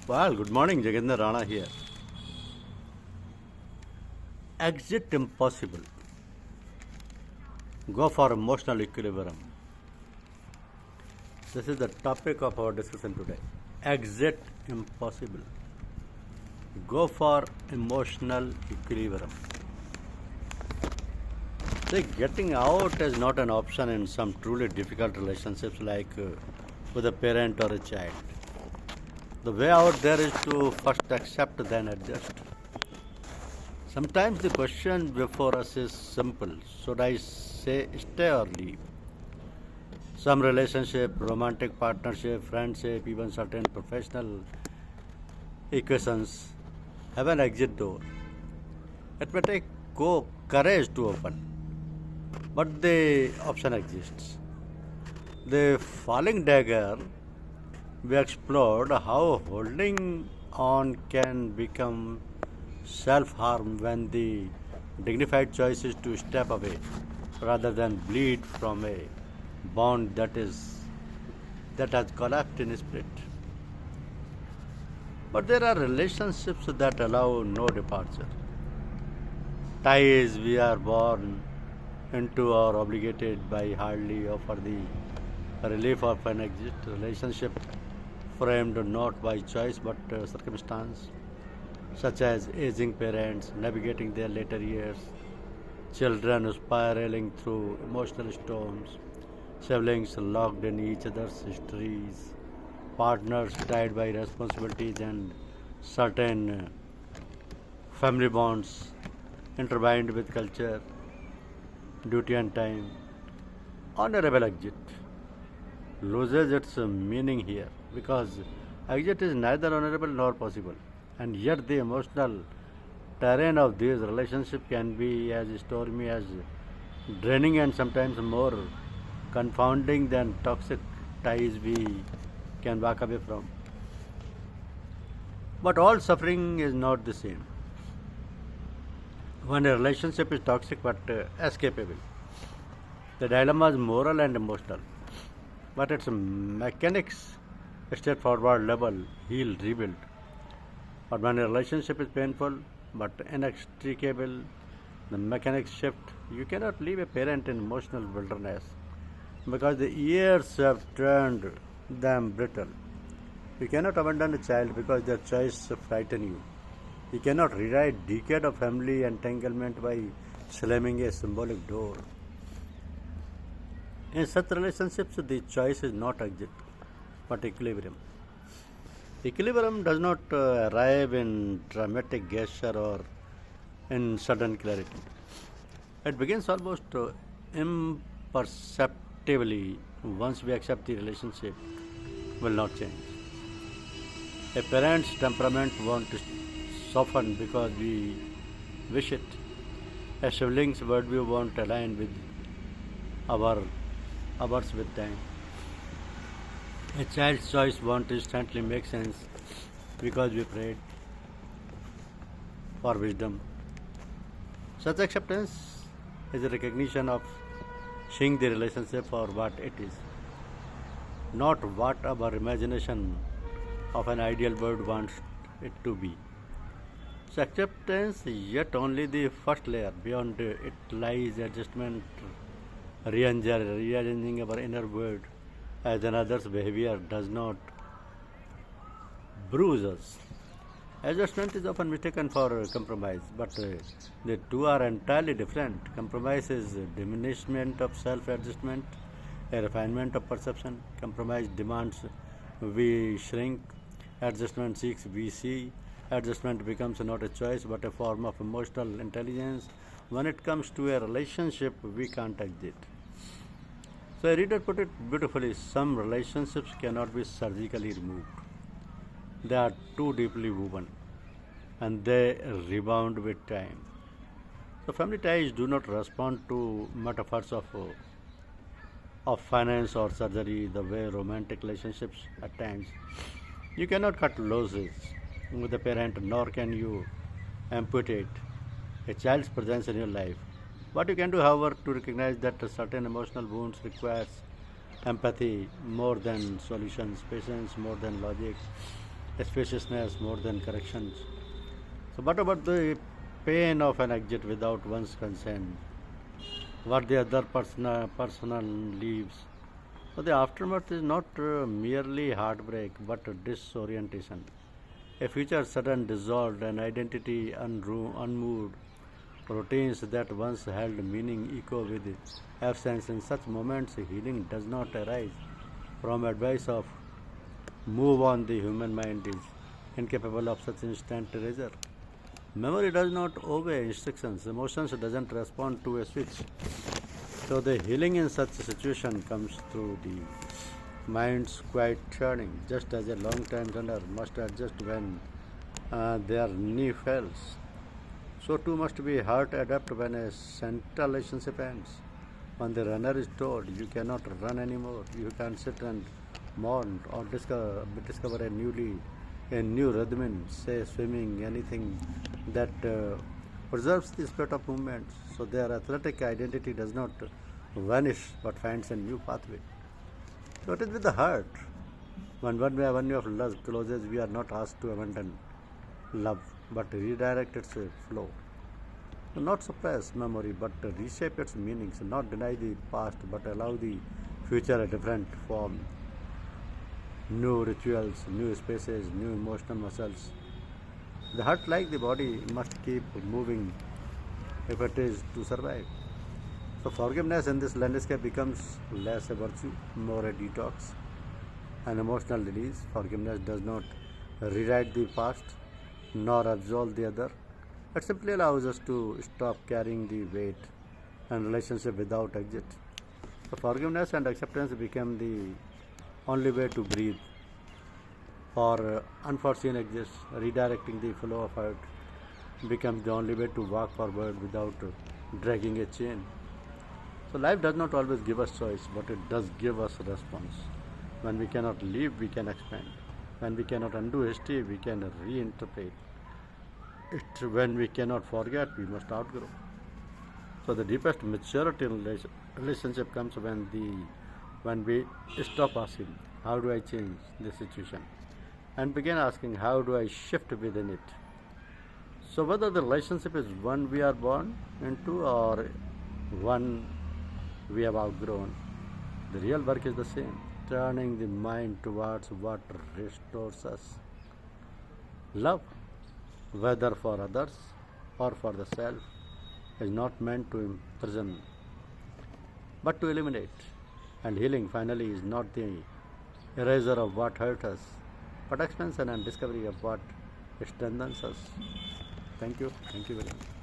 Well, good morning, Jagendra Rana here. Exit impossible. Go for emotional equilibrium. This is the topic of our discussion today. Exit impossible. Go for emotional equilibrium. See, getting out is not an option in some truly difficult relationships like with a parent or a child. The way out there is to first accept, then adjust. Sometimes the question before us is simple. Should I say stay or leave? Some relationship, romantic partnership, friendship, even certain professional equations have an exit door. It may take courage to open, but the option exists. The falling dagger, we explored how holding on can become self harm when the dignified choice is to step away rather than bleed from a bond that has collapsed in spirit. But there are relationships that allow no departure. Ties we are born into or obligated by hardly offer the relief of an exit. Relationship framed not by choice but circumstance, such as aging parents navigating their later years, children spiraling through emotional storms, siblings locked in each other's histories, partners tied by responsibilities and certain family bonds intertwined with culture, duty, and time. Honorable exit loses its meaning here because exit is neither honorable nor possible, and yet the emotional terrain of these relationships can be as stormy as draining and sometimes more confounding than toxic ties we can walk away from. But all suffering is not the same. When a relationship is toxic but escapable, the dilemma is moral and emotional, but its mechanics, straightforward, level, heal, rebuild. But when a relationship is painful but inextricable, the mechanics shift. You cannot leave a parent in emotional wilderness because the years have turned them brittle. You cannot abandon a child because their choice frighten you. You cannot rewrite decade of family entanglement by slamming a symbolic door. In such relationships, the choice is not exit, but equilibrium. Equilibrium does not arrive in dramatic gesture or in sudden clarity. It begins almost imperceptibly once we accept the relationship will not change. A parent's temperament won't soften because we wish it. A sibling's worldview won't align with our ours with time. A child's choice won't instantly make sense because we prayed for wisdom. Such acceptance is a recognition of seeing the relationship for what it is, not what our imagination of an ideal world wants it to be. So acceptance is yet only the first layer. Beyond it lies adjustment, rearranging our inner world as another's behavior does not bruise us. Adjustment is often mistaken for compromise, but the two are entirely different. Compromise is a diminishment of self adjustment, a refinement of perception. Compromise demands we shrink, adjustment seeks we see. Adjustment becomes not a choice but a form of emotional intelligence. When it comes to a relationship, we can't exit. So, a reader put it beautifully, some relationships cannot be surgically removed. They are too deeply woven and they rebound with time. So, family ties do not respond to metaphors of finance or surgery the way romantic relationships at times. You cannot cut losses with a parent, nor can you amputate a child's presence in your life. What you can do, however, to recognize that certain emotional wounds requires empathy more than solutions, patience more than logic, spaciousness more than corrections. So, what about the pain of an exit without one's consent? What the other personal leaves? So, the aftermath is not merely heartbreak but disorientation. A future sudden dissolved, an identity unmoved, routines that once held meaning echo with absence. In such moments, healing does not arise from advice of move on. The human mind is incapable of such instant erasure. Memory does not obey instructions. Emotions doesn't respond to a switch. So the healing in such a situation comes through the mind's quiet churning, just as a long-time runner must adjust when their knee fails. So too must be heart adapt when a central relationship ends. When the runner is told you cannot run anymore, you can sit and mourn or discover a new rhythm in, say, swimming, anything that preserves the spirit of movement. So their athletic identity does not vanish but finds a new pathway. So it is with the heart. When one avenue of love closes, we are not asked to abandon love but redirect its flow. Not suppress memory but reshape its meanings, not deny the past but allow the future a different form. New rituals, new spaces, new emotional muscles. The heart, like the body, must keep moving if it is to survive. So forgiveness in this landscape becomes less a virtue, more a detox, an emotional release. Forgiveness does not rewrite the past nor absolve the other. It simply allows us to stop carrying the weight and relationship without exit. So forgiveness and acceptance become the only way to breathe. For unforeseen exits, redirecting the flow of hurt becomes the only way to walk forward without dragging a chain. So life does not always give us choice, but it does give us response. When we cannot leave, we can expand. When we cannot undo history, we can reinterpret it. When we cannot forget, we must outgrow. So the deepest maturity in relationship comes when we stop asking, how do I change this situation? And begin asking, how do I shift within it? So whether the relationship is one we are born into or one we have outgrown, the real work is the same, turning the mind towards what restores us. Love, whether for others or for the self, is not meant to imprison but to eliminate. And healing finally is not the erasure of what hurt us, but expansion and discovery of what strengthens us. Thank you. Thank you very much.